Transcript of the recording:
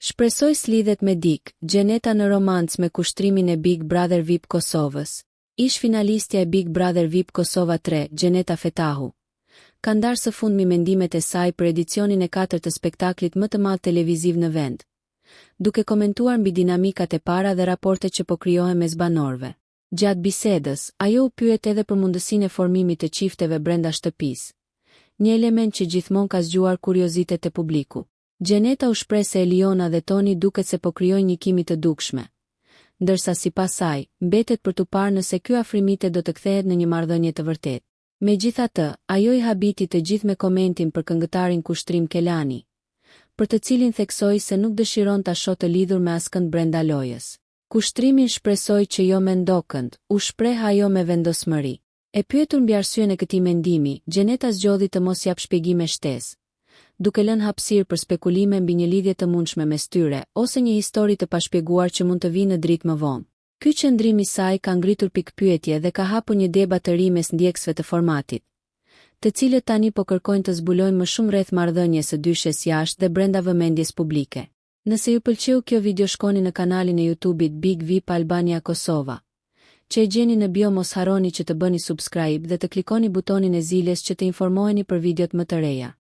Shpresoj s'lidhet me Dik, Gjeneta në romancë me kushtrimin e Big Brother VIP Kosovës. Ish finalistja e Big Brother VIP Kosova 3, Gjeneta Fetahu, ka ndarë së fundmi mendimet e saj për edicionin e 4 të spektaklit më të madh televiziv në vend, duke komentuar mbi dinamikat e para dhe raportet që po krijohen mes banorëve. Gjatë bisedës, ajo u pyet edhe për mundësinë e formimit të çifteve brenda shtëpisë, një element që gjithmonë ka zgjuar kuriozitet e publiku. Gjeneta u shpreh se Eliona dhe Toni duket se po krijojnë një kimi të dukshme, ndërsa sipas saj, mbetet për t'u parë nëse ky afrimite do të kthehet në një marrëdhënie të vërtetë. Megjithatë, ajo I habiti të gjithë me komentin për këngëtarin Kushtrim Kelani, për të cilin theksoi se nuk dëshiron ta shohë të lidhur me askënd brenda lojës. Kushtrimin shpresoi që jo me ndokënd, u shpreh ajo me vendosmëri. E pyetur mbi arsyen e këtij mendimi, Gjeneta zgjodhi të mos jap shpjegime shtesë, duke lënë hapësirë për spekulime mbi një lidhje të mundshme mes tyre ose një histori të pashpjeguar që mund të vijë në dritë më vonë. Ky qëndrim I saj ka ngritur pikpyetje dhe ka hapur një debat të ri mes ndjekësve të formatit, të cilët tani po kërkojnë të zbulojnë më shumë rreth marrëdhënies së dyshes jashtë dhe brenda vëmendjes publike. Nëse ju pëlqeu kjo video, shkoni në kanalin e YouTube-it Big VIP Albania Kosova, që e gjeni në bio. Mos harroni që të bëni subscribe dhe të klikoni butonin e zilës që të informoheni për videot më të reja.